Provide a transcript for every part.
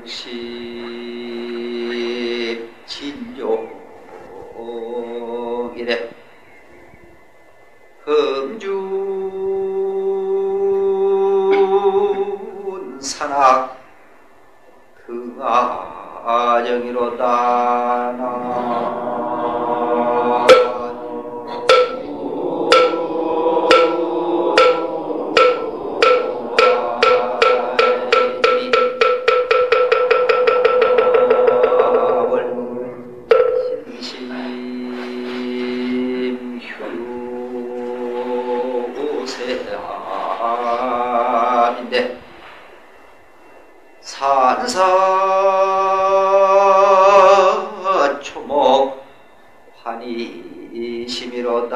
춘추60 진종이래. 흠준 산악 등하정이로다. 인데 산사 초목 환희심이로다.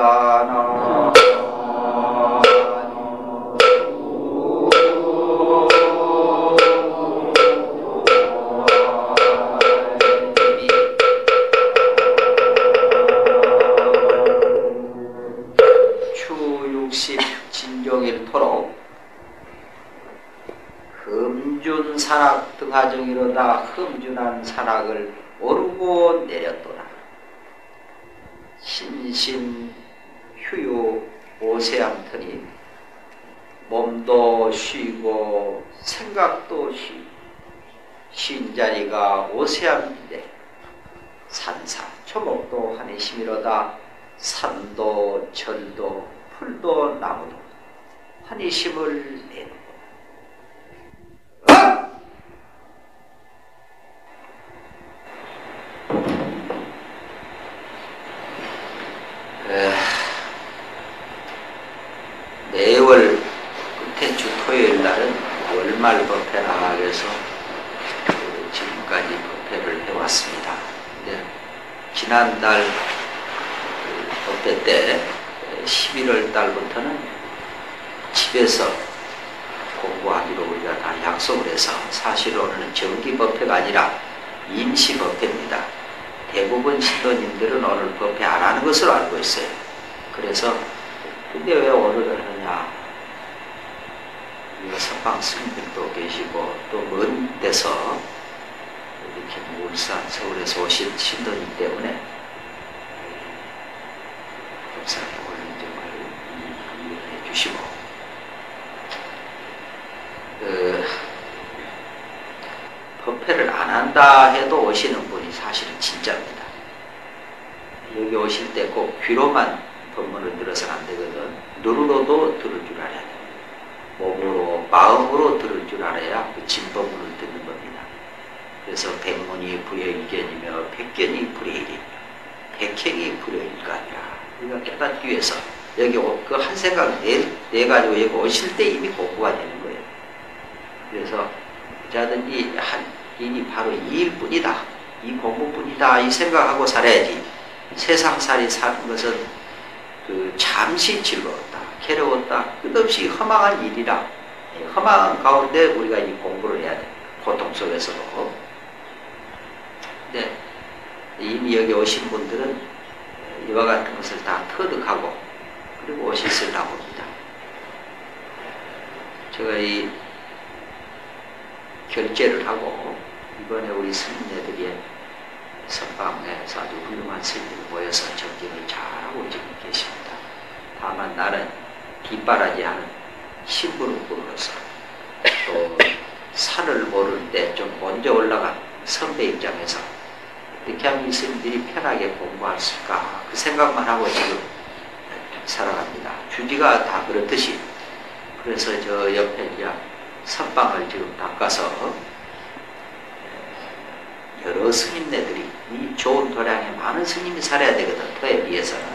추60 진종일토록 흠준 산악 등하정이로다. 흠준한 산악을 오르고 내렸도다. 신심 휴유 오세암터니 몸도 쉬고 생각도 쉬고 쉰자리가 오세암인데 산사 초목도 환희심이로다. 산도 절도 풀도 나무도 환희심을 내는 내월 끝에 주 토요일 날은 월말 법회라 해서 지금까지 법회를 해왔습니다. 근데 지난달 법회 때 11월 달부터는 집에서 공부하기로 우리가 다 약속을 해서 사실로는 정기 법회가 아니라 임시 법회입니다. 대부분 신도님들은 오늘 법회 안 하는 것으로 알고 있어요. 그래서 근데 왜 오늘을 하냐? 선방 스님들도 계시고 또 먼 데서 이렇게 울산, 서울에서 오신 신도님 때문에 법사님 오늘 점을 이해해 주시고 법회를 안 한다 해도 오시는 분이 사실은 진짜입니다. 여기 오실 때 꼭 귀로만 법문을 들어서는 안 되거든. 눈으로도 들을 줄 알아야 돼. 몸으로, 마음으로 들을 줄 알아야 그 진법문을 듣는 겁니다. 그래서 백문이 불여일견이며 백견이 불여일이며 백행이 불여일가 아니라 우리가 깨닫기 위해서 여기 그 한 생각 내가지고 여기 오실 때 이미 공부가 되는 거예요. 그래서 자든지 이니 바로 이 일뿐이다. 이 공부뿐이다. 이 생각하고 살아야지. 세상살이 사는 것은 그 잠시 즐거웠다. 괴로웠다. 끝없이 허망한 일이라. 허망한 가운데 우리가 이 공부를 해야 돼. 고통 속에서도. 근데 이미 여기 오신 분들은 이와 같은 것을 다 터득하고 그리고 오셨으라고 봅니다. 제가 이 결제를 하고 이번에 우리 스님네들이 선방에서 아주 훌륭한 스님들이 모여서 정진을 잘하고 지금 계십니다. 다만 나는 뒷바라지하는 신부름꾼으로서 또 산을 오를 때 좀 먼저 올라간 선배 입장에서 어떻게 하면 이 스님들이 편하게 공부할 수 있을까 그 생각만 하고 지금 살아갑니다. 주지가 다 그렇듯이. 그래서 저 옆에 이제 선방을 지금 닦아서 여러 스님네들이 이 좋은 도량에 많은 스님이 살아야 되거든, 터에 비해서는.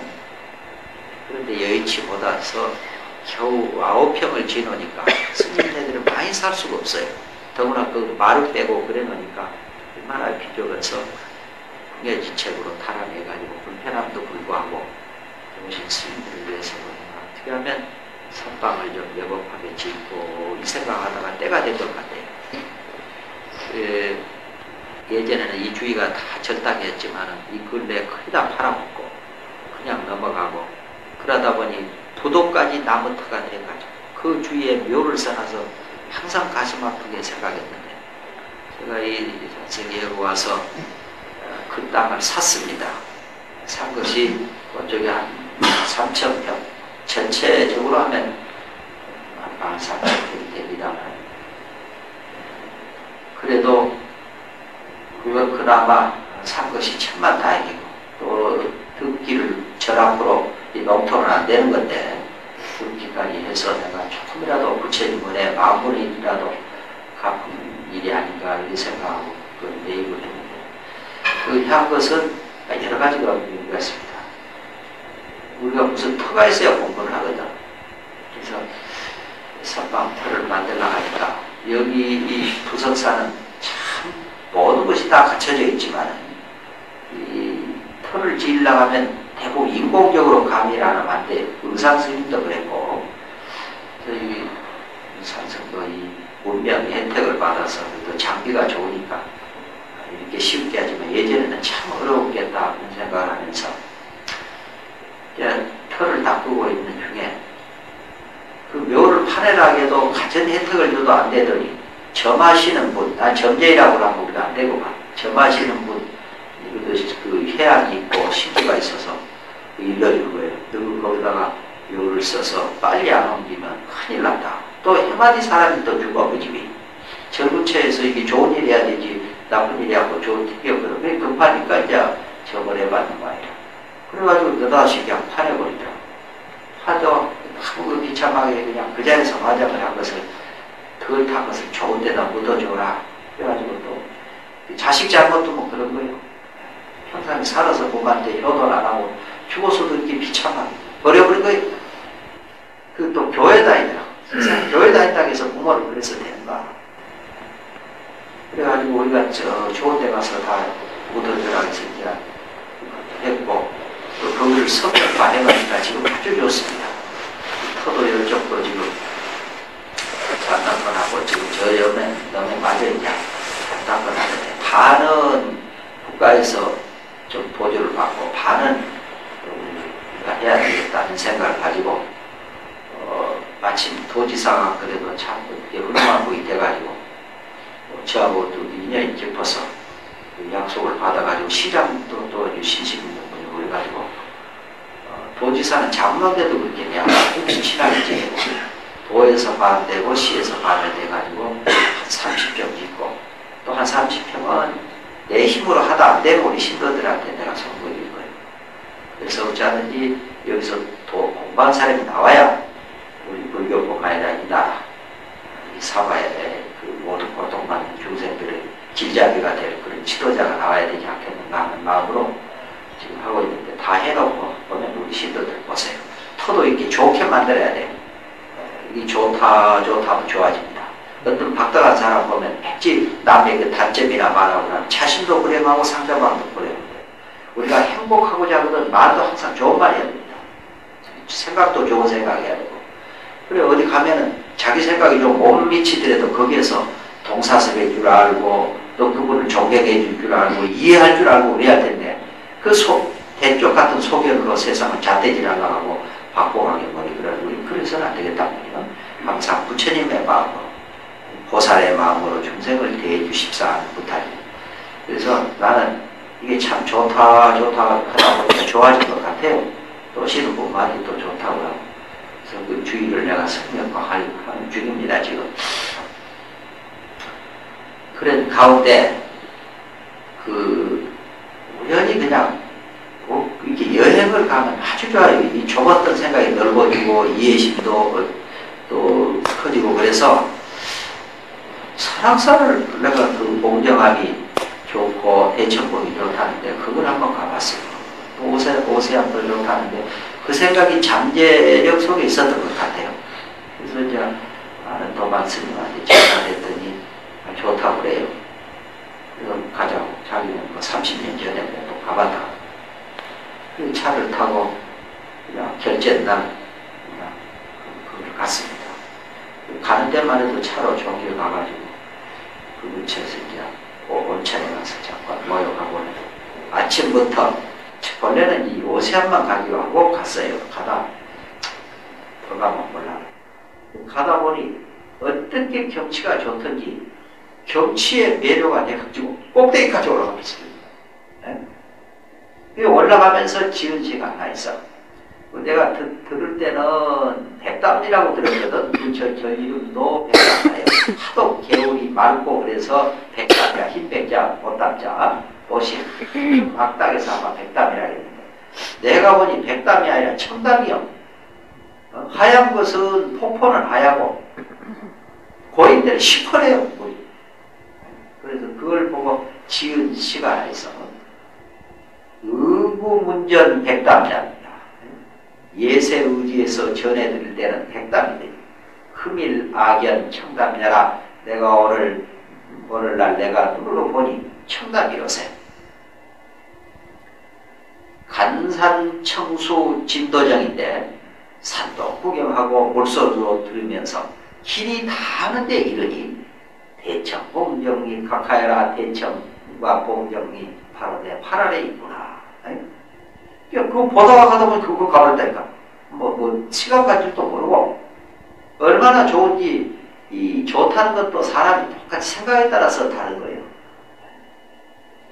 그런데 여의치 못해서 겨우 9평을 지어놓으니까 스님네들은 많이 살 수가 없어요. 더구나 그 말을 빼고 그래 놓으니까 얼마나 비좁아서 궁예지책으로 탈환해가지고 불편함도 불구하고 오신 스님들을 위해서 어떻게 하면 선방을 좀 여법하게 짓고 이 생각하다가 때가 된 것 같아요. 예전에는 이 주위가 다 절당했지만 이 근래에 거의 다 팔아먹고 그냥 넘어가고 그러다 보니 부도까지 나무터가 돼가지고 그 주위에 묘를 써놔서 항상 가슴 아프게 생각했는데 제가 이 선생에 와서 그 땅을 샀습니다. 산 것이 그쪽에 한 3,000평 전체적으로 하면 한 3,000평이 됩니다. 그래도 그건 그나마 산 것이 천만다행이고 또 듣기를 절 앞으로 이 농토는 안 되는 건데 듣기까지 해서 내가 조금이라도 부처님 은혜 만분이라도 갚은 일이 아닌가 이렇게 생각하고 그 내입을 했는데 그 한 것은 여러 가지가 의미가 있습니다. 우리가 무슨 터가 있어야 공부를 하거든. 그래서 선방터를 만들려고 하니까 여기 이 부석사는 참 모든 것이 다 갖춰져 있지만 이 터를 지으려고 하면 대부분 인공적으로 감리라는 한데 의상스님도 그랬고 저희 산성도 이 문명의 혜택을 받아서 또 장비가 좋으니까 이렇게 쉽게 하지만 예전에는 참 어려웠겠다 하는 생각을 하면서 터를 닦고 있는 중에 그 묘를 파내라고 해도 같은 혜택을 줘도 안 되더니 점하시는 분, 난 점제이라고 하면 우리가 안 되고 막 점하시는 분 그 해안이 있고 신기가 있어서 일러주는 거예요. 너 거기다가 묘를 써서 빨리 안 옮기면 큰일 난다. 또 해마디 사람이 또 죽어 그 집이 젊은 처에서 이게 좋은 일 해야 되지 나쁜 일이 하고 좋은 일이었거든. 그게 급하니까 이제 점을 해봤는 거예요. 그래가지고 너다시 그냥 파내버리더라고. 하도 아무 비참하게 그냥 그 자리에서 화장을 한 것을 덜 탄 것을 좋은 데다 묻어줘라. 그래가지고 또 자식 잘못도 뭐 그런 거예요. 평생 살아서 부모한테 효도를 안 하고 죽어서도 이렇게 비참하게 버려버린 거예요. 그 또 교회 다니더라고. 교회 다닌다고 해서 부모를 그래서 되는가. 그래가지고 우리가 저 좋은 데 가서 다 묻어줘라 해서 이제 했고 또 거기를 성격화해가니까 지금 아주 좋습니다. 터도 이쪽도 지금 장난건하고 지금 저 옆에 너무 맞아 이제 장난건하는데 반은 국가에서 좀 보조를 받고 반은 우리가 해야 되겠다는 생각을 가지고 마침 도지사가 그래도 참 훌륭한 분이 돼가지고 저하고 또 인연이 깊어서 그 약속을 받아가지고 시장도 또 신식 있는 분이고 그래가지고 도지사는 잡는데도 그렇게 내가 혹시 친하게 지내고 도에서 반대고 시에서 반을 돼가지고 한 30평 짓고 또 한 30평은 내 힘으로 하다 안 되고 우리 신도들한테 내가 선보일 거예요. 그래서 어찌하든지 여기서 공부한 사람이 나와야 우리 불교뿐만 아니라 이 나라, 이 사바에 그 모든 고통받는 중생들의 길잡이가 될 그런 지도자가 나와야 되지 않겠는가 하는 마음으로 지금 하고 있는데 다 해놓고 보면 우리 신도들 보세요. 터도 이렇게 좋게 만들어야 돼요. 이 좋다 하면 좋아집니다. 어떤 박덕한 사람 보면 백지 남의 그 단점이나 말하고 나면 자신도 불행하고 상대방도 불행하고 우리가 행복하고자 하거든 말도 항상 좋은 말 해야 됩니다. 생각도 좋은 생각 해야 되고 그래 어디 가면은 자기 생각이 좀 못 미치더라도 거기에서 동사섭일 줄 알고 또 그분을 존경해 줄 알고 이해할 줄 알고 그래야 텐데 그 대쪽 같은 소견으로 세상을 잣대질하려고 하고 바꿔가게 머리그러고 그래서는 안 되겠다 말이야. 항상 부처님의 마음으로 보살의 마음으로 중생을 대해 주십사 하는 부탁입니다. 그래서 나는 이게 참 좋다 하다 보니까 좋아진 것 같아요. 또 시는 분만이 또 좋다고 하고 그래서 그 주의를 내가 성명화하는 중입니다 지금. 그런 가운데 그 우연히 그냥 이렇게 여행을 가면 아주 좋아요. 이 좁았던 생각이 넓어지고 이해심도 또 커지고 그래서 설악산을 내가 그 공정함이 좋고 그 대천봉이 이렇다는데 그걸 한번 가봤어요. 또 오세안도 이렇다는데 그 생각이 잠재력 속에 있었던 것 같아요. 그래서 이제 아는 도반 스님한테 전화했더니 좋다고 그래요. 그래서 가자고. 자기는 뭐 30년 전에 또 가봤다. 그 차를 타고 그냥 결제날 그냥 그걸 갔습니다. 가는 데만 해도 차로 종길 가가지고 그 근처에서 이제 온천에 가서 잠깐 모여가고 아침부터 원래는 이 오세안만 가기로 하고 갔어요. 가다 더 가면 몰라. 가다 보니 어떤 게 경치가 좋던지 경치의 매료가 돼가지고 꼭대기까지 올라가겠어요. 네? 올라가면서 지은 시가 하나 있어. 내가 들을 때는 백담이라고 들었거든. 저 이름도 백담이에요. 하도 개울이 맑고 그래서 백담이야. 흰 백자, 못담자, 옷이 막닥에서 아마 백담이라 했는데 내가 보니 백담이 아니라 청담이요. 하얀 것은 폭포는 하얗고 고인들은 시퍼래요. 물이. 그래서 그걸 보고 지은 시가 하나 있어. 의구문전 백담이랍니다. 예세의지에서 전해드릴 때는 백담이다. 흠일 악연 청담이라. 내가 오늘날 내가 눈으로 보니 청담이로세. 간산 청수 진도정인데 산도 구경하고 물소리도 들으면서 길이 다하는데 이르니 대청 봉정리 각하여라. 대청과 봉정리 바로 내 팔 아래 있구나. 그거 보다가 가다 보니 그거 가버렸다니까. 뭐 시간 갈 줄도 모르고 얼마나 좋은지 이 좋다는 것도 사람이 똑같이 생각에 따라서 다른 거예요.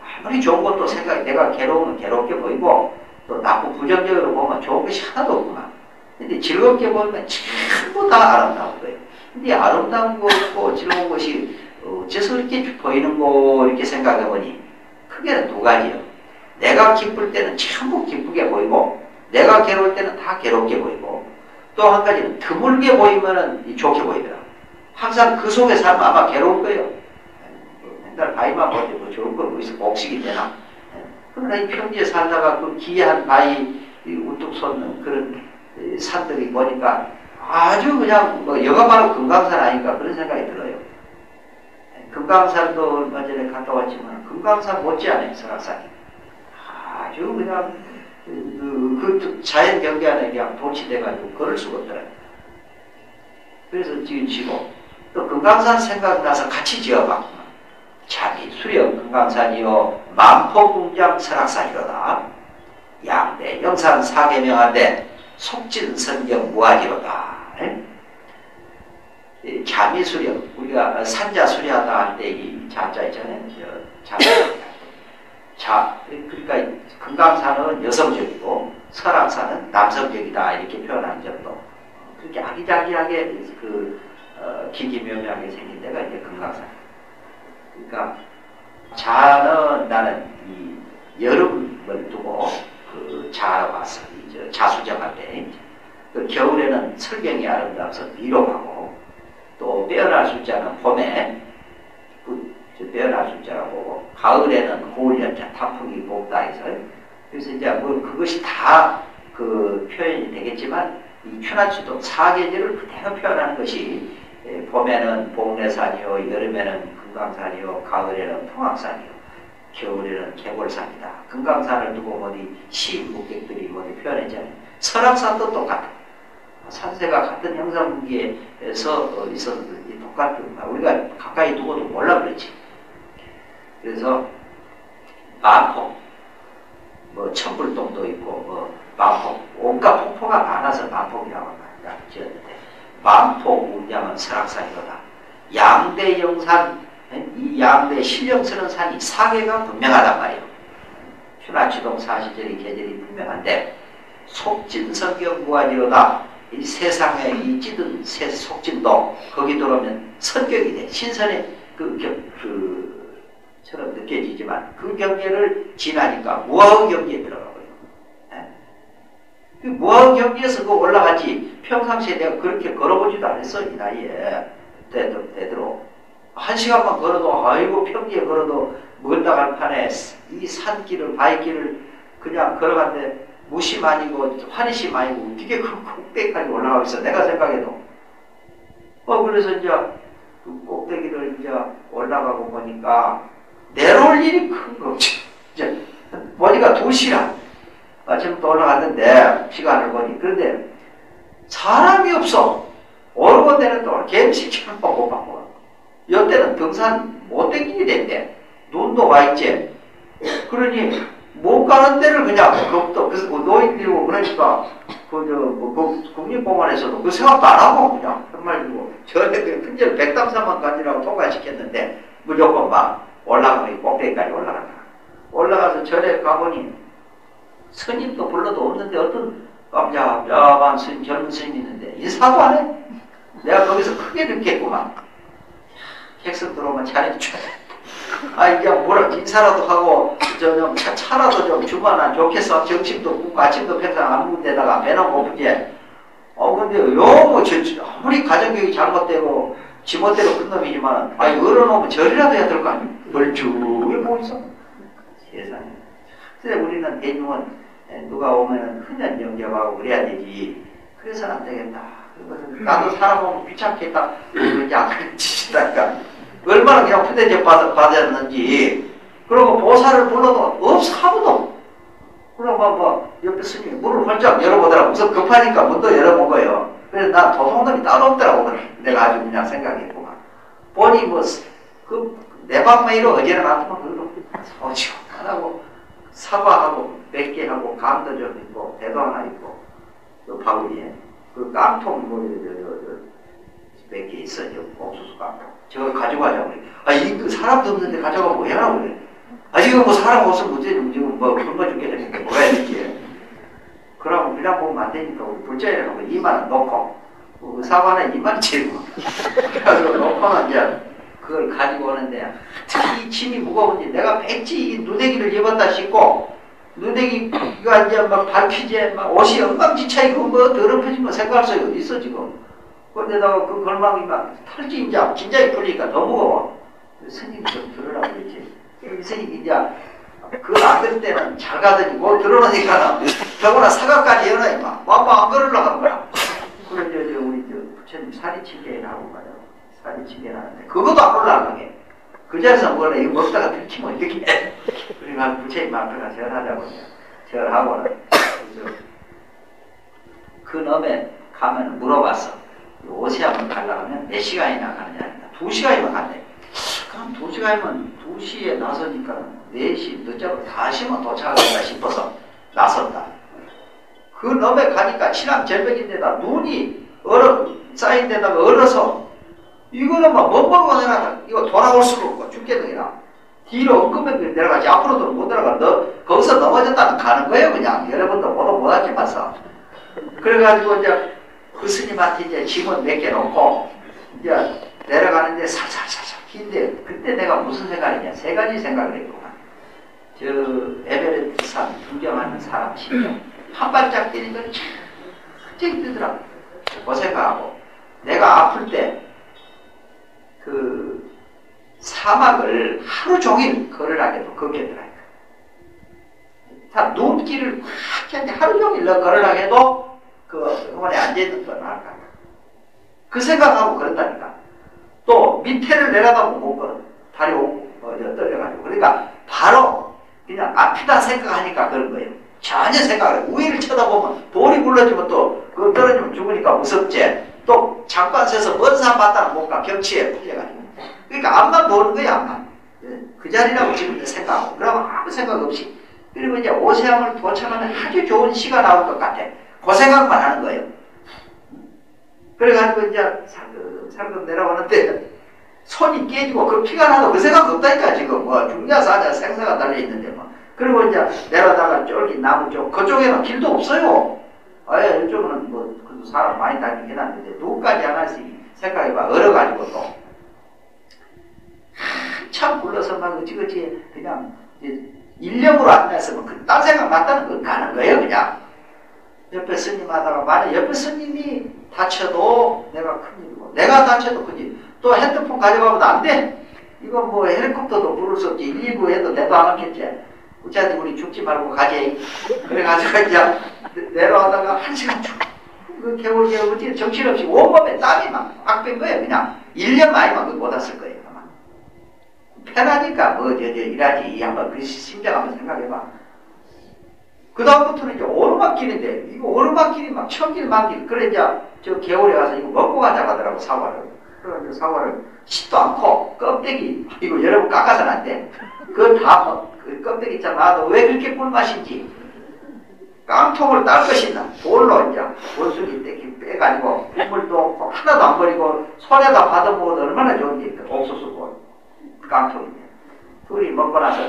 아무리 좋은 것도 생각이 내가 괴로우면 괴롭게 보이고 또 나쁘고 부정적으로 보면 좋은 것이 하나도 없구나. 근데 즐겁게 보면 전부 다 아름다운 거예요. 근데 아름다운 것고 즐거운 것이 어째서 이렇게 보이는 거 이렇게 생각해 보니 크게는 두 가지요. 내가 기쁠 때는 전부 기쁘게 보이고 내가 괴로울 때는 다 괴롭게 보이고 또 한 가지는 드물게 보이면은 좋게 보이더라. 항상 그 속에 살면 아마 괴로울 거예요. 맨날 바위만 볼 때 뭐 좋은 거 어디서 복식이 되나. 그러나 이 평지에 살다가 그 기이한 바위 우뚝 솟는 그런 산들이 보니까 아주 그냥 뭐 여가바로 금강산 아닌가 그런 생각이 들어요. 금강산도 얼마 전에 갔다 왔지만 금강산 못지않아요. 설악산이. 아주 그냥 그 자연 경계 안에 그냥 도취돼가지고 걸을 수가 없더라고요. 그래서 지으시고 또 금강산 생각나서 같이 지어봐. 자기 수령 금강산이요 만포궁장 설악산이로다. 양대 영산 사계명한데 속진선경 무아지로다. 자미수령 우리가 산자 수리하다 할 때 이 자자 있잖아요. 그러니까 금강산은 여성적이고 설악산은 남성적이다 이렇게 표현한 점도 그렇게 아기자기하게 기기묘묘하게 생긴 데가 이제 금강산. 그러니까 자는 나는 이 여름을 두고 그 자러 왔어. 자수정할 때 그 겨울에는 설경이 아름다워서 미로하고 또 빼어날 숫자는 봄에 빼어날 숫자라고 보고 가을에는 고울연자 탄풍이 곱다 해서 그래서 이제 뭐 그것이 다 그 표현이 되겠지만 이 춘하추동 사계절을 그대로 표현하는 것이 봄에는 복례산이요 여름에는 금강산이요 가을에는 통학산이요 겨울에는 개골산이다. 금강산을 두고 어디 시인목객들이 어디 표현했잖아요. 설악산도 똑같아. 산세가 같은 형상무기에서 있었는데 똑같은 우리가 가까이 두고도 몰라 그랬지. 그래서 만폭, 뭐 천불동도 있고 뭐 만폭, 온갖 폭포가 많아서 만폭이라고 지었는데 만폭 운양은 설악산이로다. 양대 영산, 이 양대 신령스러운 산이 사계가 분명하단 말이에요. 춘하추동 사시절이 계절이 분명한데 속진성경 무아지로다. 이 세상에 이 찌든 속진도 거기 들어오면 선격이 돼. 신선의 처럼 느껴지지만 그 경계를 지나니까 무아의 경계에 들어가고요. 그 무아의 경계에서 그 올라가지 평상시에 내가 그렇게 걸어보지도 않았어. 이 나이에 되도록 1시간만 걸어도 아이고 평지에 걸어도 멀다 갈 판에 이 산길을 바위길을 그냥 걸어갔는데 무심아니고 환희심 아니고 어떻게 그 꼭대기까지 올라가고 있어. 내가 생각해도. 그래서 이제 그 꼭대기를 이제 올라가고 보니까 내려올 일이 큰 거 없지. 이제 보니까 2시간 아침부터 올라갔는데 시간을 보니 그런데 사람이 없어. 오르고 내는 동안 갬식처럼 못 받고 이때는 등산 못 댕기게 된대. 눈도 와 있지. 그러니 못 가는 데를 그냥 겁도 그래서 노인들이고 그러니까 국립공원에서도 그 생각도 안 하고 그냥 정말 저희들 큰절 백담산만 가지라고 통과시켰는데 무조건 막 올라가면 꼭대기까지 올라간다. 올라가서 절에 가보니 스님도 불러도 없는데 어떤 깜짝깜짝한 스님, 젊은 스님이 있는데 인사도 안 해. 내가 거기서 크게 느꼈구만. 객석 들어오면 차려줘. 이게 뭐라 인사라도 하고 차라도 좀 주면 좋겠어. 점심도 굶고 아침도 평상 안 먹은 데다가 배는 고프지. 근데 뭐 아무리 가정교육이 잘못되고 지멋대로 큰 놈이지만 열어놓으면 절이라도 해야 될 거 아니야. 멀쩡해 뭐 있어. 세상에. 그래 우리는 대중은 누가 오면 흔한 영접하고 그래야 되지. 그래서는 안 되겠다. 나도 사람 오면 귀찮겠다. 그러지 않는 짓이니까. 얼마나 그냥 푸대접 받았는지. 그리고 보살을 불러도 없어 아무도. 그러고 옆에 스님이 문을 활짝 열어보더라고. 우선 급하니까 문도 열어본 거예요. 그래서 난 도둑놈이 따로 없더라고. 내가 아주 그냥 생각했구만. 보니 내 방망이로 어제는 같으면 그걸로 오지고 안 하고 사과하고 몇 개 하고 감도 좀 있고 대도 하나 있고 그 바구니에 그 깡통 몇 개 있어. 옥수수 깡통. 저거 가지고 가자고 그래. 이거 사람도 없는데 가져가면 뭐 해라고 그래. 지금 뭐 사람 없으면 문제는 지금 굶어 죽게 되니까 뭐가 해야 되지. 그러면 그냥 보면 안 되니까 우리 불자에 놓고 2만원 놓고 그 사과는 2만원치고 그래가지고 놓고는 이제 그걸 가지고 오는데 이 짐이 무거운지 내가 백지 이 누대기를 입었다 싶고 누대기가 이제 막 밟히지 막 옷이 엉망진창이고 뭐 더럽혀진 거 생각할 수 있어 지금. 그런데다가 그 걸망이 막 털지 긴장이 풀리니까 더 무거워. 스님이 좀 들으라고 그랬지. 스님이 이제 그걸 안 들 때는 잘 가더니 뭐 들어놓으니까는 더구나 사과까지 열어야 막 안 걸으려고 한 거야. 그래 우리 부처님 사리치기를 하고 가요. 사리치기를 하는데 그것도 안 올라가게. 그 자리에서 뭐라 이거 먹다가 들키면 어떻게 해. 그러니까 부처님 앞에가 절하자고 절하고는 그 놈에 가면 물어봤어. 오세암을 가려고 하면 몇 시간이나 가느냐. 2시간이면 간대. 그럼 2시간이면 2시에 나서니까 4시 늦자고 5시면 도착하겠다 싶어서 나섰다. 그 놈에 가니까 친암 절벽인데다 눈이 쌓인 데다가 얼어서 이거는 막 멍멍 내려가 이거 돌아올 수가 없고 죽겠느니라. 뒤로 엉금에 내려가지 앞으로도 못 내려가. 거기서 넘어졌다는 가는 거예요 그냥. 여러분도 보도 못하지만서. 그래가지고 이제 그 스님한테 이제 짐은 몇 개 놓고 이제 내려가는데 살살살살 긴데 그때 내가 무슨 생각이냐 3가지 생각을 했구만. 저 에베레스트 산 구경하는 사람 심령 한 발짝 뛰는 건 참 뜨더라고. 그 생각하고 내가 아플 때 그 사막을 하루 종일 걸으라게도 걷겠더라니까. 다 눈길을 확 하루 종일 걸으라게도 그 병원에 앉아있는 건 알까. 그 생각하고 그런다니까. 또 밑에를 내려가고 못 걸어. 다리 떨려가지고. 그러니까 바로 그냥 아프다 생각하니까 그런 거예요. 전혀 생각을 위를 쳐다보면 돌이 굴러지면 또 그 떨어지면 죽으니까 무섭지. 또 잠깐 서서 먼 산 봤다는 뭔가 경치에 풀려가지고. 그러니까 앞만 보는 거야 앞만. 그 자리라고 지금 생각하고. 그러면 아무 생각 없이. 그리고 이제 오세암을 도착하는 아주 좋은 시가 나올 것 같아. 그 생각만 하는 거예요. 그래가지고 이제 살금 내려오는데 손이 깨지고 그 피가 나도 그 생각 없다니까 지금 뭐 죽냐 사냐 생사가 달려있는데 뭐. 그리고 이제 내려다가 쫄깃 나무 쪽 그쪽에는 길도 없어요. 이쪽은 뭐 그래도 사람 많이 다니긴 하는데 누구까지 하나씩 생각해봐. 얼어가지고 또 한참 굴러서 막 어찌어찌 그냥 일념으로 안 났으면 딴 생각 맞다는 건 가는 거예요 그냥. 옆에 스님 하다가 만약 옆에 스님이 다쳐도 내가 큰일이고 내가 다쳐도 큰일. 또 핸드폰 가져가면 안 돼. 이거 뭐 헬리콥터도 부를 수 없지. 1, 2부 해도 내도 안 왔겠지. 우리한테 우리 죽지 말고 가지. 그래가지고 이제 내려가다가 1시간 쭉 그 개울이 어디 정신없이 온몸에 땀이 막 뺀 거예요. 그냥 1년 만이면 그거 못 왔을 거예요. 아마. 편하니까 뭐 일하지. 한번 그 심정 한번 생각해봐. 그 다음부터는 이제 오르막길인데 이거 오르막길이 막 천길 만길. 그래 이제 저 개울에 가서 이거 먹고 가자고 하더라고 사과를. 그래서 사과를 씹도 않고 껍데기 이거 여러분 깎아서는 안 돼. 그거 다 그 껍데기 있잖아. 너 왜 그렇게 꿀맛인지 깡통을 딸 것이나 돌로 이제 원숭이 떼기 빼가지고 국물도 하나도 안 버리고 손에다 받아먹어도 얼마나 좋은지 그 옥수수고 깡통인데 둘이 먹고 나서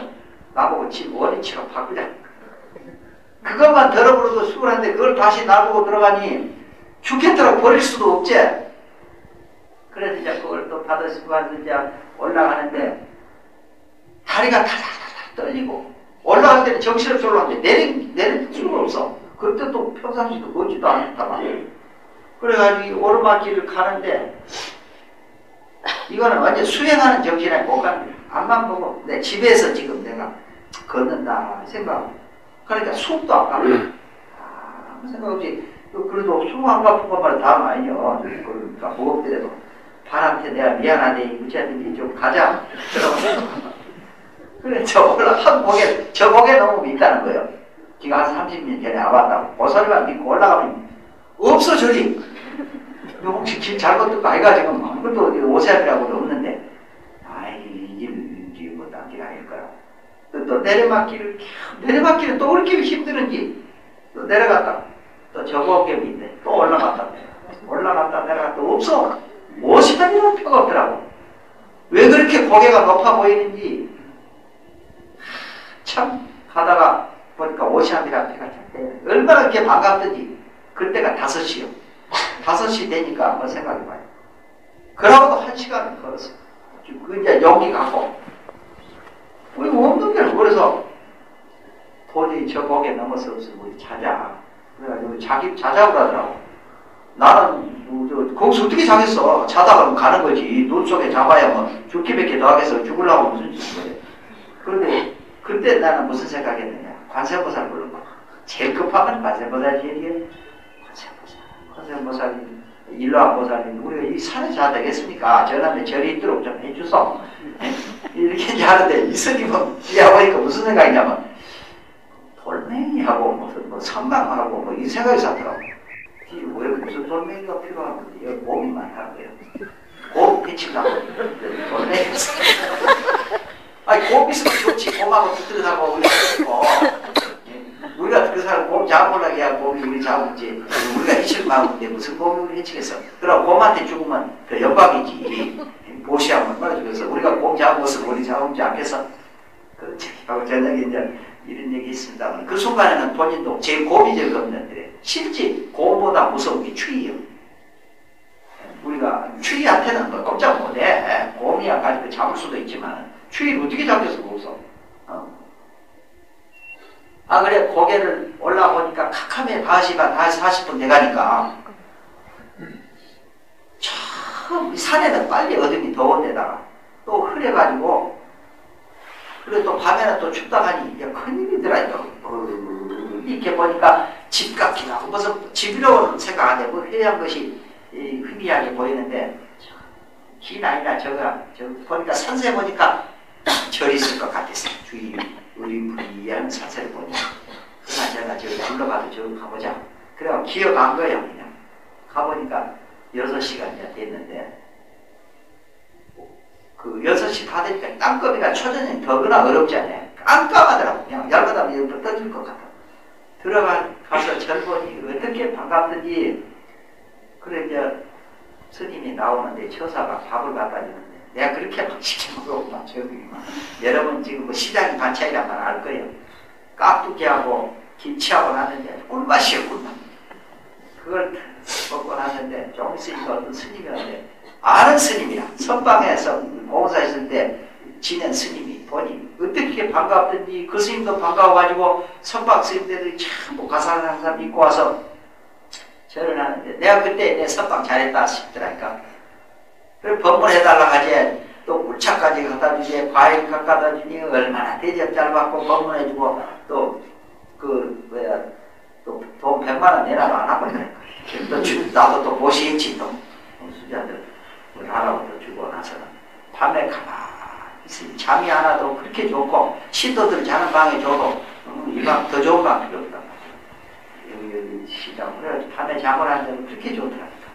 나보고 집 원인치로 바꾸자. 그것만 들어버려도 수월한데 그걸 다시 나보고 들어가니 죽겠더라고. 버릴 수도 없지. 그래서 이제 그걸 또 받아쓰고 가서 이제 올라가는데 다리가 타다다다 떨리고 올라갈 때는 정신없이 올라가는데 내릴 수가 없어. 그때 또 평상시도 걷지도 않았다만. 그래가지고 오르막길을 가는데 이거는 완전 수행하는 정신에 못 가는 거야. 앞만 보고 내 집에서 지금 내가 걷는다 생각. 그러니까 숨도 안 가고 아무 생각 없이 그래도 숨 안 가쁜 것만 다음 아니요. 그러니까 무겁더라도 발한테 내가 미안하네. 무지하든지 좀 가자. 그래 저 고개 너무 밉다는 거예요. 지금 한 30년 전에 와봤다고 고소리만 믿고 올라가면 없어 저리. 너 혹시 길 잘못 듣고 아이가 지금 아무것도 오세안이라고도 없는데 아이 이 길 뭐 딴 길 아닐 거라. 또 내리막길은 또 그렇게 힘드는지 또 내려갔다 또 저고개이 있네. 또 올라갔다 내려갔다 없어. 오세안이라는 표가 없더라고. 왜 그렇게 고개가 높아 보이는지 참 가다가 보니까 오시안이라는 표가 찼대. 얼마나 그렇게 반갑던지. 그때가 5시요. 5시 되니까 한번 생각해봐요. 그러고도 1시간을 걸었어. 그 이제 용기 갖고 우리 없는 데를 그래서 도저히 저 고개 넘어서 없으면 우리 자자. 그래가지고 자기 자자고 그러더라고. 나는 거기서 어떻게 자겠어. 자다가 가는 거지. 눈 속에 잡아야 뭐 죽기밖에 더 하겠어. 죽으려고 무슨 짓을 해. 그런데 그때 나는 무슨 생각했느냐. 관세음보살 불렀고 제일 급한 건 관세음보살이에요. 관세음보살이 일로암보살님 우리가 이 산에 자야 되겠습니까? 전하면 절이 있도록 좀 해주소. 이렇게 이제 하는데 이 스님은 이야 보니까 무슨 생각이냐면 돌멩이하고 무슨 뭐 선방하고 뭐 이 생각이 들더라고. 왜 무슨 돌멩이가 필요한데 여기 곰이 많다는 거예요. 곰 배치려고 돌멩이. 아니 곰 있으면 좋지. 곰하고 뜨뜻하고 우리가 그 사람 곰 잡으려고 해야 곰이 우리 잡을지 우리가 해칠 마음인데 무슨 곰이 우리 해치겠어. 그럼 곰한테 죽으면 그 영광이지. 보시하면 얼마나 죽겠어. 우리가 곰 잡아서 우리 잡지 않겠어. 그렇지. 하고 저녁에 이제 이런 얘기 있습니다. 그 순간에는 본인도 제 곰이 제일 겁는데 실제 곰보다 무서운 게 추위예요. 우리가 추위한테는 뭐 꼼짝 못해. 곰이야 가지고 잡을 수도 있지만 추위를 어떻게 잡을 수가 없어. 그래 고개를 올라보니까 카카메 바시가 다시 40분 돼가니까 참 산에는 빨리 어둠이 더운 데다가 또 흐려가지고 그리고 또 밤에는 또 춥다 하니 이제 큰일이더라. 이렇게 보니까 집 같기도 하고 무슨 집이라고는 생각 안 해. 뭐 회의한 것이 희미하게 보이는데 긴 아니라 저 보니까 산세 보니까 절이 있을 것 같았어요. 주위 의리부리한 산세를 보니 그나저나 저기 불러가도 저기 가보자. 그래서 기어간 거예요. 그냥 가보니까 6시가 이제 됐는데 그 6시 다 되니까 땅거미가 초저녁 더구나 어렵지 않아요. 깜깜하더라고. 그냥 얇아다면 옆으로 떠질 것 같아. 들어가서 절 보니 어떻게 반갑든지 그래 이제 스님이 나오는데 처사가 밥을 갖다 주는데 내가 그렇게 막 시켜 먹었구나. 여러분 지금 뭐 시장이 반차이란 말 알 거예요. 깍두기하고 김치하고 났는데 꿀맛이에요. 꿀맛. 그걸 먹고 났는데 좀 있으니까 어떤 스님이었는데 아는 스님이야. 선방에서 공사했을 때 지낸 스님이 보니 어떻게 반갑든지 그 스님도 반가워가지고 선방 스님들이 참 가사한 사람 믿고 와서 절을 하는데 내가 그때 내 선방 잘했다 싶더라니까. 그래 법문해달라고 하지. 또 또 꿀차까지 갖다 주지, 과일 갖다 주니 얼마나 대접 잘 받고 방문해주고 또 돈 100만 원 내라도 안 하고 그래. 나도 또 보시겠지 또 수자들 하라고 또 주고 나서는 밤에 가만히 잠이 안 와도 그렇게 좋고 신도들 자는 방에 줘도 이 방 더 좋은 방 필요 없단 말이야. 여기 시장 그래 밤에 잠을 안 자면 그렇게 좋더라니까.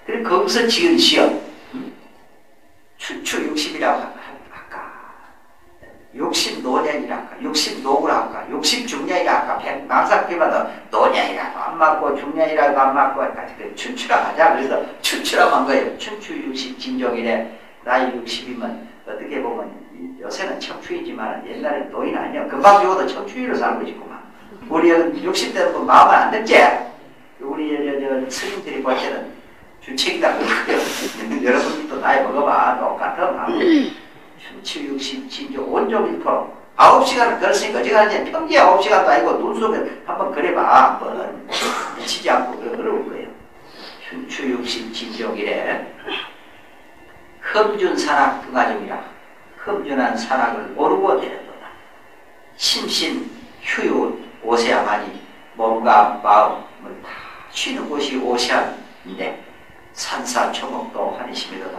그래 거기서 지은 시험 춘추 60이라고 할까 60노년이라 할까 60노구라 할까 60중년이라 할까 망상기마다 노년이라고 안 맞고 중년이라고 안 맞고 할까 춘추라 하자. 그래서 춘추라고 한 거예요. 춘추 60 진종이래. 나이 60이면 어떻게 보면 요새는 청춘이지만 옛날엔 노인 아니야. 금방 죽어도 청춘이로 살고 있구만. 우리 60대는 뭐 마음은 안 듣지? 우리 스님들이 볼 때는 주책이다 그러고요. 여러분들도 나이 먹어봐. 똑같아 마음. 춘추 60 진종 온종일토록 9시간을 걸었으니까 어지간하면 평지에 9시간도 아니고 눈 속에 한번 그래봐. 한번 미치지 않고 어려울 거예요. 춘추 60 진종이래. 흠준 산악 등하중이라. 흠준한 산악을 모르고 되는도다. 심신 휴유 오세아마니 몸과 마음을 다 쉬는 곳이 오세안인데 산사 초목도 한이심이로다.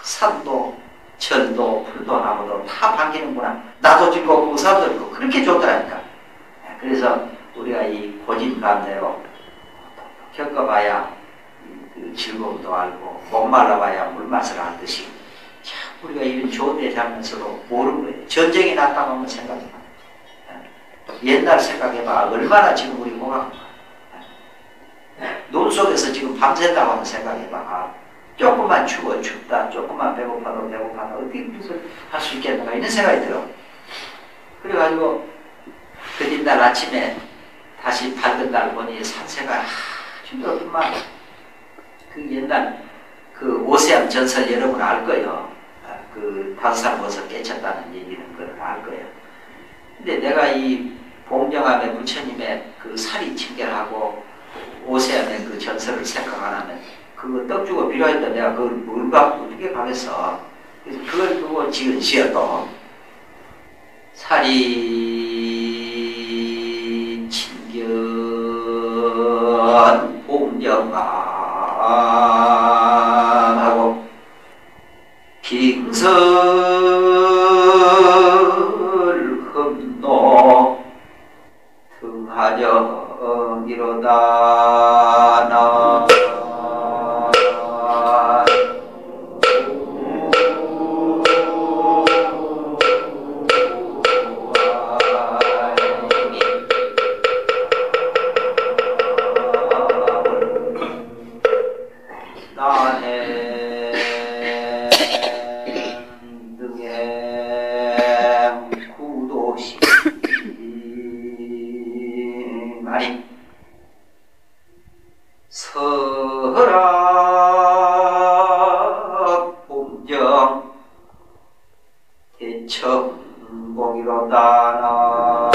산도 절도 풀도 나무도 다 반기는구나. 나도 즐겁고 사람도 있고 그렇게 좋더라니까. 그래서 우리가 이 고진감대로 겪어봐야 그 즐거움도 알고 목말라봐야 물맛을 알듯이 참 우리가 이런 좋은 데 살면서도 모르는 거예요. 전쟁이 났다고 한번 생각해봐. 옛날 생각해봐. 얼마나 지금 우리 호강한가. 눈 속에서 지금 밤샌다고 한번 생각해봐. 조금만 추워 춥다. 조금만 배고파도 배고파도 어떻게 무슨 할 수 있겠는가 이런 생각이 들어. 그래가지고 그 뒷날 아침에 다시 밝은 날 보니 산세가 힘들었구만. 그 옛날 그 오세암 전설 여러분 알 거예요. 그 5살 먹어서 깨쳤다는 얘기는 그걸 알 거예요. 근데 내가 이 봉정암의 부처님의 그 사리 칭결하고 오세암의 그 전설을 생각 안 하면 그거 떡 주고 빌어했다 내가 그걸 뭘 갖고 어떻게 가겠어. 그래서 그걸 두고 지은 시야 또 사리 칭견 봉정암하고 빙설 흠노 등하정이로다 나 설악 봉정 대천공이로다 나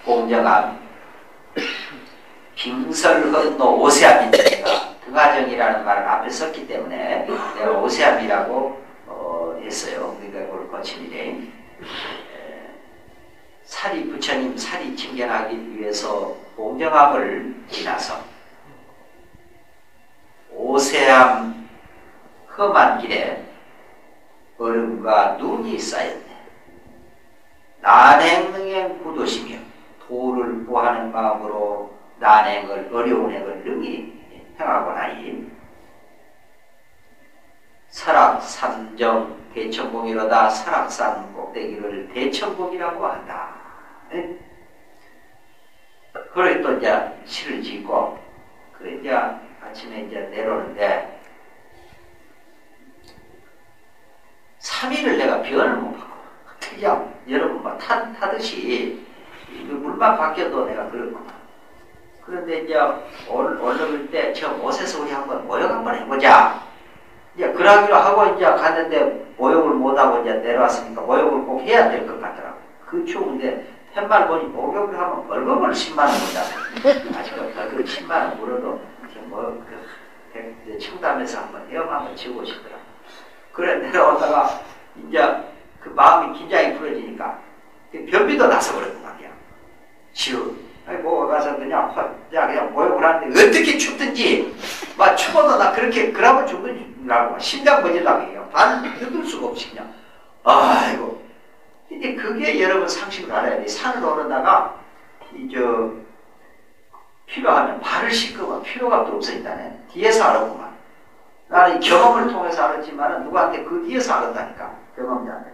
공정함 빙설헌노 오세암인데 내가 등하정이라는 말을 앞에 썼기 때문에 내가 오세암이라고 했어요. 그러니까 그걸 거치니래. 사리 부처님 사리 칭견하기 위해서 공정함을 지나서 오세암 험한 길에 얼음과 눈이 쌓였네. 난행능행 구도시며 도를 구하는 마음으로 난행을 어려운 행을 능히 행하고 나니 설악산정 대천봉이로다. 설악산 꼭대기를 대천봉이라고 한다. 그래 또 이제 시를 짓고 그래 이제 아침에 이제 내려오는데 3일을 내가 변을 못 받고 그냥 여러분 막 타듯이 물만 바뀌어도 내가 그렇구만. 그런데 이제 올라올 때 저 못에서 우리 한번 모욕 한번 해보자. 이제 그러기로 하고 이제 갔는데 모욕을 못하고 이제 내려왔으니까 모욕을 꼭 해야 될 것 같더라고. 그 추운데 팻말 보니 목욕을 하면 벌금을 10만 원 물다. 아직까지 벌금 10만 원 물어도 뭐 청담에서 한번 헤엄 한번 치고 싶더라고. 그래 내려오다가 이제 그 마음이 긴장이 풀어지니까 변비도 나서 그랬단 말이야. 지우. 뭐 가서 그냥 모욕을 하는데 어떻게 춥든지 막 추워도 나 그렇게 그러면 죽는다고 심장 버진다고 해요. 발 흔들 수가 없이 그냥 아이고. 근데 그게 여러분 상식을 알아야 돼. 산을 오르다가 저 필요하면 발을 씻으면 피로감도 없어진다네. 뒤에서 알았구만. 나는 경험을 통해서 알았지만 누구한테 그 뒤에서 알았다니까. 경험자한테.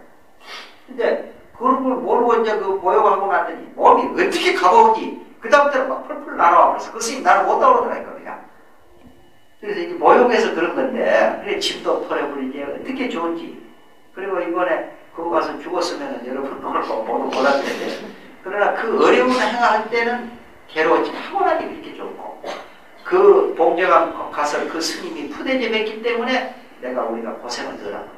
근데 그런 걸 모르고 이제 그 모욕하고 났더니 몸이 어떻게 가벼운지 그 다음부터는 막 펄펄 날아와 버렸어. 그 스님 나를 못 따라오더라니까 그냥. 그래서 이게 모욕해서 그런 건데 그래 집도 털어버리지 어떻게 좋은지. 그리고 이번에 그거 가서 죽었으면 여러분 오늘 모두 몰랐을 텐데 그러나 그 어려운 행할 때는 괴로웠지 하고 나니 이렇게 좋고 그 봉제가 가서 그 스님이 푸대접 했기 때문에 우리가 고생을 덜 하고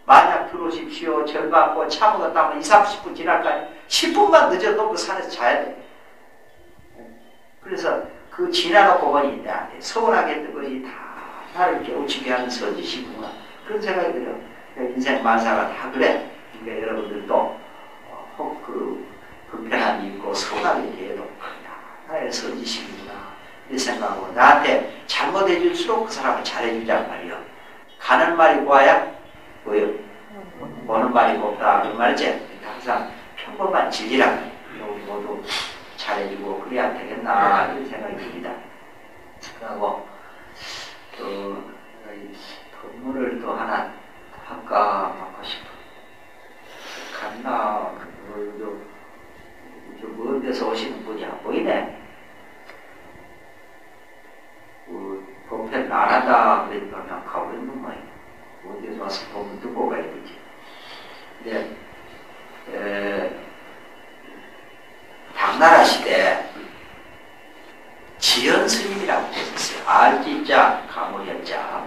만약 들어오십시오 절받고 참으겠다 하면 20, 30분 지날까지 10분만 늦어도 그 산에서 자야 돼. 그래서 그 지나놓고 보니 나한테 서운하게 했던 것이 다 나를 깨우치게 하는 선지시구나 그런 생각이 들어요. 인생 만사가 다 그래. 그러니까 여러분들도 혹 그 불편함이 있고 서운하게 대해도 나의 선지시구나 이 생각하고 나한테 잘못해줄수록 그 사람을 잘해주자는 말이요. 가는 말이 고와야 뭐요? 보는 말이 곱다 그런 말이지. 그러니까 항상 평범한 진리란 우리 모두 잘해주고 그래야 되겠나 이런 생각이 듭니다. 그리고 또 법문을 또 하나 할까 하고 싶어. 갔나 먼 데서 오시는 분이 안 보이네. 법회를 안 한다 그러니까 그냥 가고 있는 거예요. 어디서 와서 법문 듣고 가야 되지. 근데 당나라 시대 지연스님이라고 계셨어요. 알지자 가무연자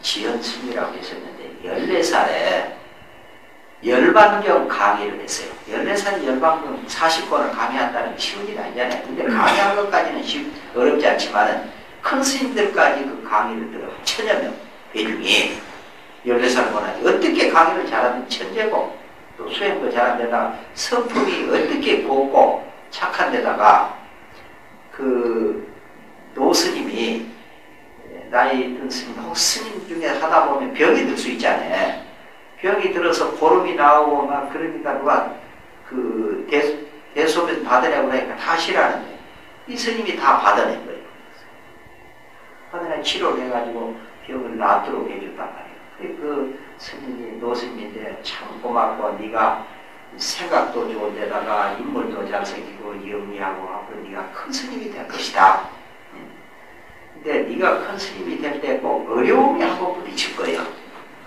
지연스님이라고 계셨는데 14살에 열반경 강의를 했어요. 14살에 열반경 40권을 강의한다는 게 쉬운 일이 아니잖아요. 근데 강의한 것까지는 어렵지 않지만은 큰 스님들까지 그 강의를 들어 1000여 명 대중이 14살 권하니 어떻게 강의를 잘하는 천재고 또 수행도 잘한 데다가 성품이 어떻게 곱고 착한 데다가 그 노스님이 나이 든 스님 혹 스님 중에 하다 보면 병이 들 수 있잖아요. 병이 들어서 고름이 나오고 막 그러니까 누가 그 대소변 받으려고 하니까 다 싫어하는데 이 스님이 다 받아낸 거예요. 받아내 치료를 해가지고 병을 낫도록 해줬단 말이에요. 그 스님이 노스님인데 참 고맙고 네가 생각도 좋은 데다가 인물도 잘생기고 영리하고 하고 네가 큰 스님이 될 것이다. 근데 네가 큰 스님이 될 때 꼭 어려움이 한번 부딪힐 거예요.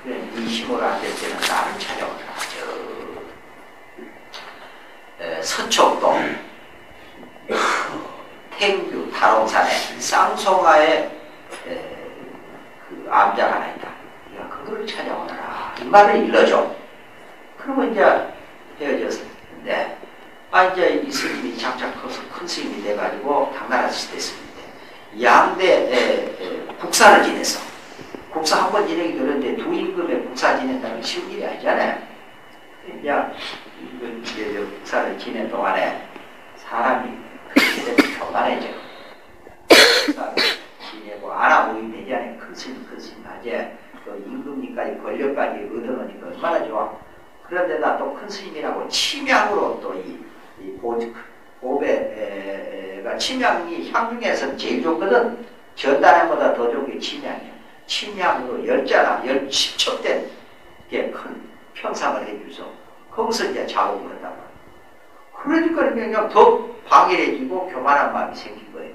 그래, 네 힘으로 안 될 때는 나를 찾아오라. 서초동 태교 다롱산에 쌍송아에 그 암자가 하나 있다. 네가 그거를 찾아오너라. 이 말을 일러줘. 그러면 이제 헤어졌는데 이제 이 스님이 작작 커서 큰 스님이 돼가지고 당나라 시대 스님인데 양대 국사를 지냈어. 국사 한 번 지내기 그런데 두 임금의 국사 지낸다는 쉬운 일이 아니잖아요. 이제 국사를 지낸 동안에 사람이 그때 교만해져. 국사를 지내고 안아보이면 되잖아요. 큰 스님 하지. 또 임금님까지 권력까지 얻어놓으니까 얼마나 좋아. 그런데다 또 큰 스님이라고 침향으로 또 이 보배가 침향이 향 중에서 제일 좋거든. 전단향보다 더 좋은 게 침향이야. 침향으로 10자나 10첩된 게 큰 평상을 해주서 거기서 이제 작업을 한단 말이야. 그러니까 그냥 더 방해해지고 교만한 마음이 생긴 거예요.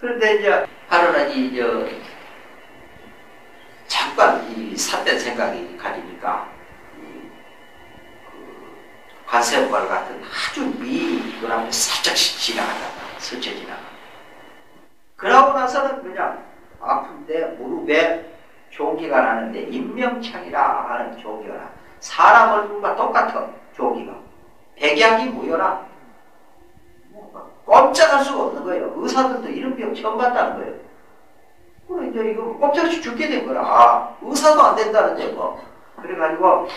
그런데 이제 하루는 잠깐 이 삿된 생각이 가지니까 관세음발 같은 아주 미이걸 하면 살짝씩 지나간단 말이야. 스쳐 지나가. 그러고 나서는 그냥 아픈데 무릎에 종기가 소리가 나는데 임명창이라 하는 조기가 사람 얼굴과 똑같아. 조기가 백약이 모여라. 꼼짝할 수가 없는 거예요. 의사들도 이런 병 처음 봤다는 거예요. 그래 이제 이거 꼼짝없이 죽게 된 거라. 아, 의사도 안 된다는데 뭐. 그래가지고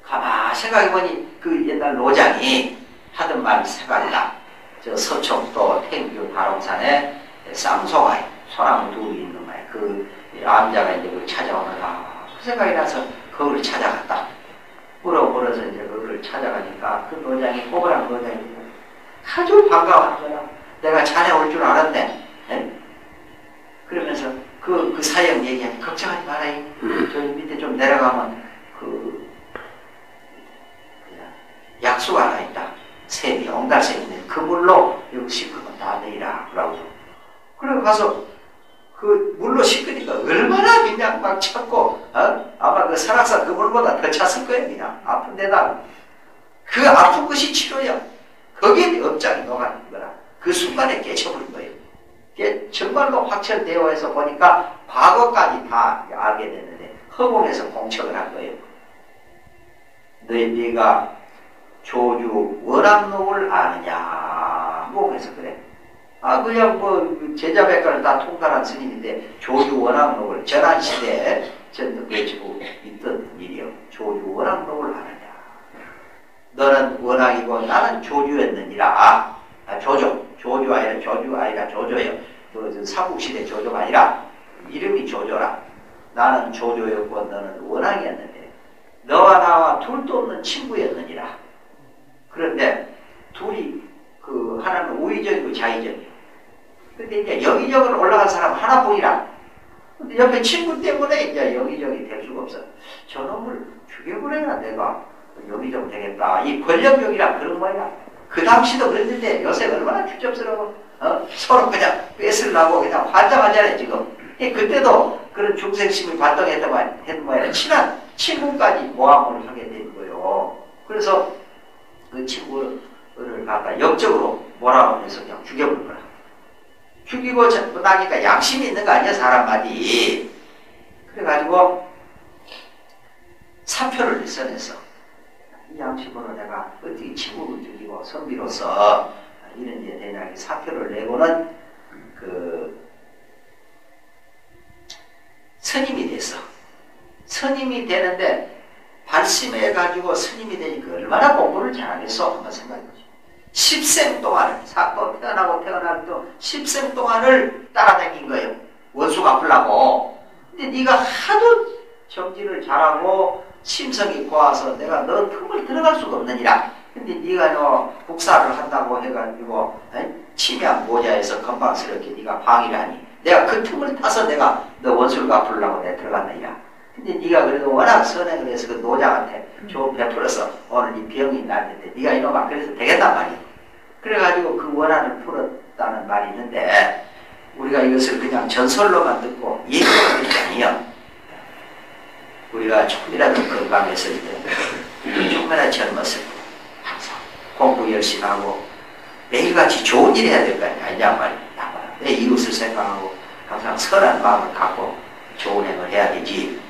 가만 생각해보니 그 옛날 노장이 하던 말이 생각이 나. 저 서촌도 태교 다롱산에 쌍소가 소나무 둘이 있는 거야. 그 암자가 이제 그걸 찾아오느라 그 생각이 나서 거기를 찾아갔다. 물어보러서 이제 거기를 찾아가니까 그 노장이 꼬부랑 노장이 아주 반가워하는 거야. 내가 자네 올 줄 알았네. 에? 그러면서 그 사형 얘기하니 걱정하지 마라. 저기 밑에 좀 내려가면 약수가 하나 있다. 샘이 옹달샘인데 그 물로 여기 씻으면 다 내리라 그러고. 그래 가서 그 물로 씻으니까 얼마나 그냥 막 찼고 아마 그 설악산 그 물보다 더 찼을 거예요. 그냥 아픈 데다 그 아픈 것이 치료야. 거기에 업장이 녹아는 거라. 그 순간에 깨쳐버린 거예요. 정말로 확철대오해서 보니까 과거까지 다 알게 됐는데 허공에서 공척을 한 거예요. 네가 조주 원암록을 아느냐? 뭐 그래서 그래. 아 그냥 뭐 제자백과를 다 통달한 스님인데 조주 원암록을 전한시대에 외치고 있던 일이요. 조주 원암록을 아느냐? 너는 원앙이고 나는 조주였느니라. 조주 아니라 조주 아니라 조조예요. 그 삼국시대 조조가 아니라 이름이 조조라. 나는 조조였고 너는 원앙이었는데 너와 나와 둘도 없는 친구였느니라. 그런데 둘이 그 하나는 우의적이고 자의적이에요. 근데 이제 영의적으로 올라간 사람 하나뿐이라. 근데 옆에 친구 때문에 이제 영의적이 될 수가 없어. 저놈을 죽여버려야 내가 영의적 되겠다. 이 권력욕이라 그런 거야. 그 당시도 그랬는데 요새 얼마나 추접스러워. 서로 그냥 뺏으려고 그냥 환장하잖아요 지금. 그때도 그런 중생심이 발동했던 모양이라 친한 친구까지 모함을 하게 된 거예요. 그래서 그 친구를 갖다 역적으로 몰아오면서 그냥 죽여버린 거라. 죽이고 나니까 양심이 있는 거 아니야 사람마디. 그래가지고 사표를 써냈어. 이 양심으로 내가 어떻게 친구를 죽이고 선비로서 이런 일에 대한 사표를 내고는 그 스님이 됐어. 스님이 되는데 발심해가지고 스님이 되니까 얼마나 공부를 잘하겠어 한번 생각해보지. 10생 동안을 사고 태어날 또 10생 동안을 따라다닌 거예요. 원수 갚으려고. 근데 네가 하도 정지를 잘하고 심성이 고와서 내가 너 틈을 들어갈 수가 없느니라. 근데 네가 너 국사를 한다고 해가지고 침양 모자에서 건방스럽게 네가 방해를 하니 내가 그 틈을 타서 내가 너 원수를 갚으려고 내가 들어갔느니라. 근데 네가 그래도 워낙 선행을 해서 그 노장한테 좋은 베풀어서 오늘 이 병이 났는데 네가 이놈아 그래서 되겠단 말이야. 그래가지고 그 원한을 풀었다는 말이 있는데 우리가 이것을 그냥 전설로만 듣고 얘기하는 게 아니에요. 우리가 조금이라도 건강했을 때, 조금이라도 젊었을 때, 항상 공부 열심히 하고 매일같이 좋은 일 해야 될 거 아니냐 말이야. 내 이웃을 생각하고 항상 선한 마음을 갖고 좋은 행을 해야 되지.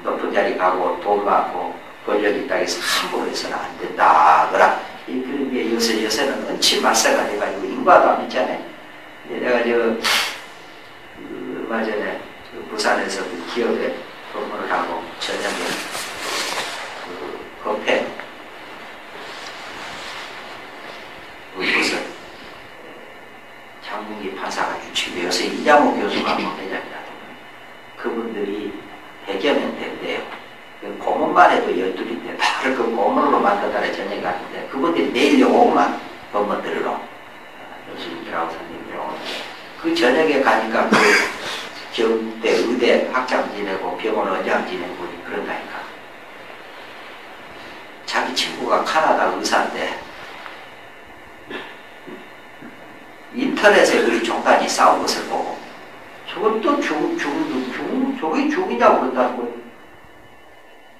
높은 자리 가고 돈 많고 권력이 있다 해서 함부로 해서는 안 된다. 그런 게 요새는 은치말세가 돼가지고 인과도 안 믿잖아요. 내가 얼마 전에 부산에서 그 기업에 근무를 하고 저녁에 그 법회 무슨 장문기 판사가 주치고 요새 이장호 교수가 회장이라고 그분들이 100여 명 된대요. 고문만 해도 12인데 바로 그 고문으로 만들다가 저녁에 갔는데 그분들이 내일 오고만 법문 들으러 교수님들하고 선생님들하고 그 저녁에 가니까 그 경대 의대 학장 지내고 병원 원장 지내고 그런다니까. 자기 친구가 카나다 의사인데 인터넷에 우리 종단이 싸운 것을 보고 저것도 저게 죽이냐고 그런다는 거예요.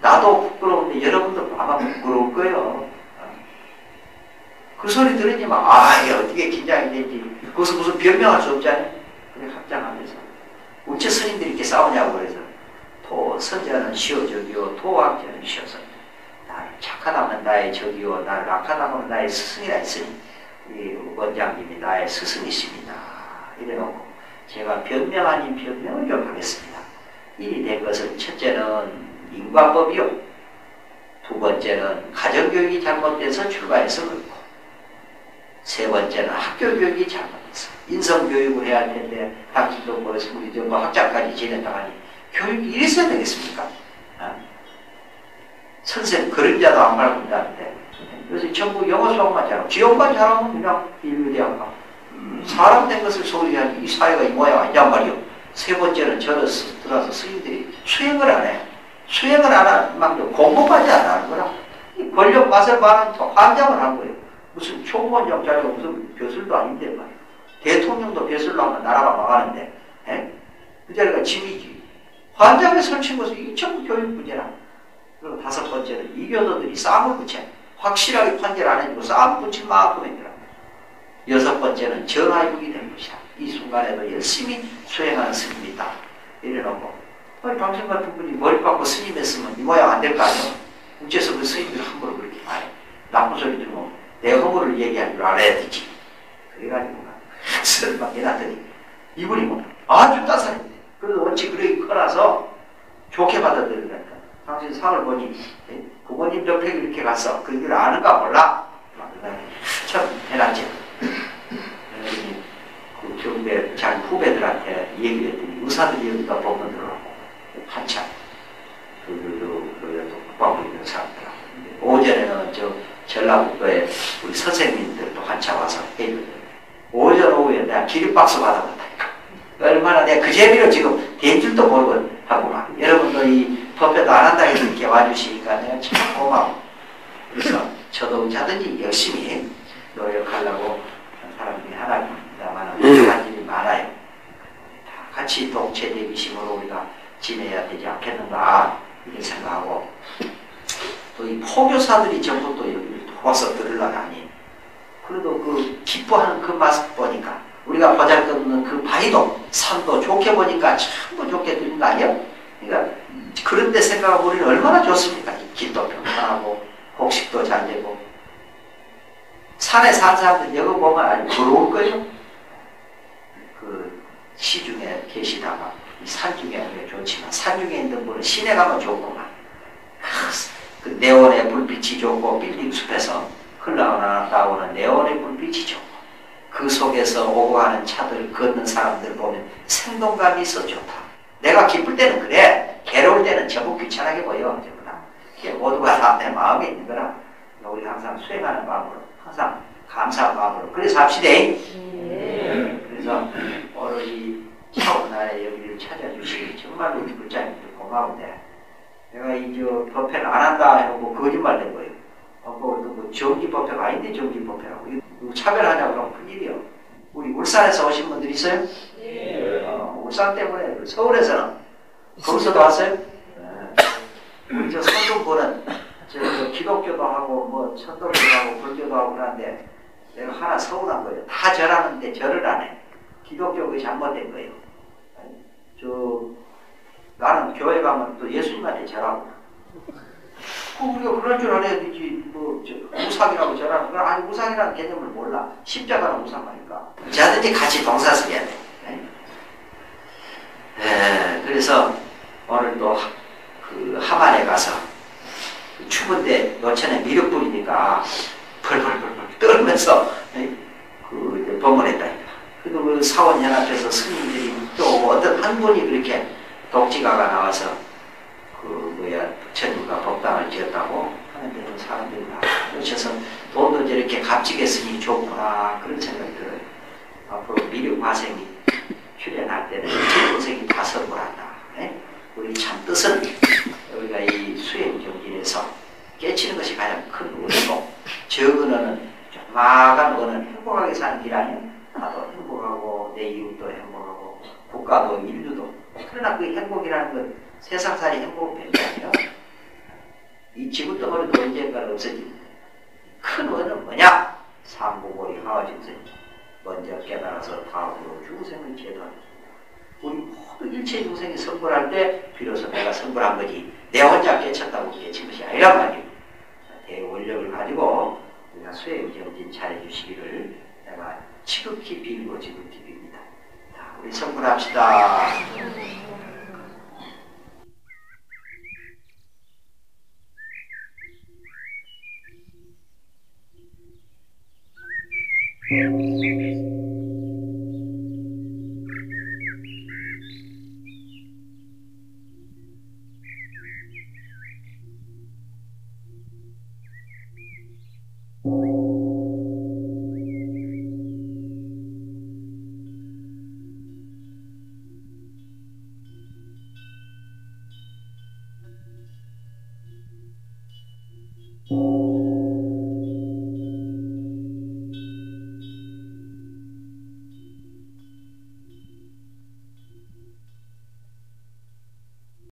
나도 부끄러운데 여러분도 아마 부끄러울 거예요. 그 소리 들으니까 이게 어떻게 긴장이 되지. 거기서 무슨 변명할 수 없잖아요. 그래 합장하면서 우리 어째 스님들이 이렇게 싸우냐고 그래서 선자는 시어 적이요 도학자는 시어서 나를 착하다면 나의 적이요 나를 악하다면 나의 스승이라 했으니 우리 원장님이 나의 스승이십니다. 이래놓고 제가 변명 아닌 변명을 좀 하겠습니다. 일이 된 것은 첫째는 인과법이요, 두 번째는 가정교육이 잘못돼서 출가해서 그렇고, 세 번째는 학교교육이 잘못돼서 인성교육을 해야 할 텐데 당신도 그래서 우리 뭐 학자까지 지냈다 하니 교육이 이랬어야 되겠습니까? 선생님 그림자도 안 밟는다는데 그래서 전부 영어 수학만 잘하고 지역만 잘하면 그냥 인류대학 가. 사람 된 것을 소리하니 이 사회가 이 모양 아니란 말이요. 세 번째는 저를 들어서 스님들이 수행을 안 해. 수행을 안 하는 만큼 공부까지 안 하는 거라. 이 권력 맛을 봐는 환장을 한 거예요. 무슨 총무원장 자리가 무슨 벼슬도 아닌데 말이에요. 대통령도 벼슬로 하면 나라가 망하는데 그 자리가 짐이지. 환장에 설친 것은 이 전부 교육 문제라. 그리고 다섯 번째는 이교도들이 쌈을 붙여 확실하게 판결 안 해주고 쌈 붙인 만큼 했더라. 여섯 번째는 전화육이 된 것이다. 이 순간에도 열심히 수행하는 스님이 있다. 이래놓고 아니 당신 같은 분이 머리 깎고 스님 했으면 이 모양 안 될 거 아니야. 어째서 그 스님들 함부로 그렇게 말해. 나쁜 소리 들으면 내 허물을 얘기할 줄 알아야 되지. 그래가지고 학설을 막 해놨더니 이분이 뭐 아주 따사했네. 그래도 원체 그러기 커라서 좋게 받아들이니까 당신 상을 보니 부모님 덕택 이렇게 갔어. 그 일 아는가 몰라. 참 해놨지. 그 경대 자기 후배들한테 얘기를 했더니 의사들이 여기다 법문 들어가고 한참 그래도 국방부 있는 사람들 오전에는 저 전라북도에 우리 선생님들도 한참 와서 해주거든요. 오전 오후에 내가 기립박수 받아봤다니까. 얼마나 내가 그 재미로 지금 된 줄도 모르고 하고만. 여러분도 이 법회도 안 한다 해서 이렇게 와주시니까 내가 참 고마워. 그래서 저도 자든지 열심히 노력하려고 사람 중에 하나입니다만 할 일이 많아요. 다 같이 동체 대비심으로 우리가 지내야 되지 않겠는가 이렇게 생각하고 또 이 포교사들이 전부 또 여기 와서 들으려니 그래도 그 기뻐하는 그 맛을 보니까 우리가 보잘것없는 그 바위도 산도 좋게 보니까 전부 좋게 들린 거 아니에요? 그러니까 그런데 생각하면 우리는 얼마나 좋습니까? 길도 평탄하고 곡식도 잘 되고 산에 산 사람들 여기 보면 아주 부러울 거예요. 그 시중에 계시다가 산 중에 좋지만 산 중에 있는 분은 시내 가면 좋구만. 그 네온의 불빛이 좋고 빌딩 숲에서 흘러나오는 네온의 불빛이 좋고 그 속에서 오고 가는 차들 걷는 사람들 보면 생동감이 있어 좋다. 내가 기쁠 때는 그래. 괴로울 때는 전부 귀찮게 보여. 전부 다. 모두가 다 내 마음에 있는 거라. 우리 항상 수행하는 마음으로 항상 감사한 마음으로 그래서 합시다. 그래서 오늘 이 차원나의 여기를 찾아주시니 정말로 우리 불자님들 고마운데 내가 이 저 법회를 안 한다 해놓고 거짓말 된 거예요. 뭐 정기 법회가 아닌데 정기 법회라고 이거 차별하냐고 그러면 큰일이요. 우리 울산에서 오신 분들 있어요? 울산 때문에 서울에서는 거기서도 왔어요? 우리 저 선동부는 저 기독교도 하고 뭐 천도교도 하고 불교도 하고 그러는데 내가 하나 서운한 거예요. 다 절하는데 절을 안 해. 기독교가 잘못된 거예요. 나는 교회 가면 또 예수님한테 절하고 우리가 그런 줄 알아야 되지. 뭐 우상이라고 절하는 건 아니 우상이라는 개념을 몰라. 십자가는 우상하니까 자든지 같이 동사서야 돼. 그래서 오늘 또 그 함안에 가서 추운데 노천에 미륵 뿌리니까 벌벌벌벌 떨면서 그 법문했다니까. 그리고 그 사원연합에서 스님들이 또 어떤 한 분이 그렇게 독지가가 나와서 부처님과 법당을 지었다고 하는데도 사람들이 다 그러셔서 돈도 저렇게 값지게 쓰니 좋구나 그런 생각이 들어요. 앞으로 미륵 화생이 출연할 때는 전생이 다 선물한다. 우리 참 뜻은 우리가 이 수행 정진에서 깨치는 것이 가장 큰 은혜고 적은 은은 조그마한 은은 행복하게 사는 길 아니에요. 나도 행복하고 내 이웃도 행복하고 국가도 인류도. 그러나 그 행복이라는 건 세상살이 행복은 별게 아니에요. 이 지구덩어리도 언젠가는 없어집니다. 큰 은은 뭐냐? 삼보고리 하어진생 먼저 깨달아서 다음으로 중생을 제도하는 우리 모든 일체 중생이 성불할 때 비로소 내가 성불한 거지 내 혼자 깨쳤다고 깨친 것이 아니란 말이에요. 대원력을 가지고 우리가 수행정진 잘해주시기를 내가 지극히 빌고 지극히 빕니다. 자, 우리 성불합시다.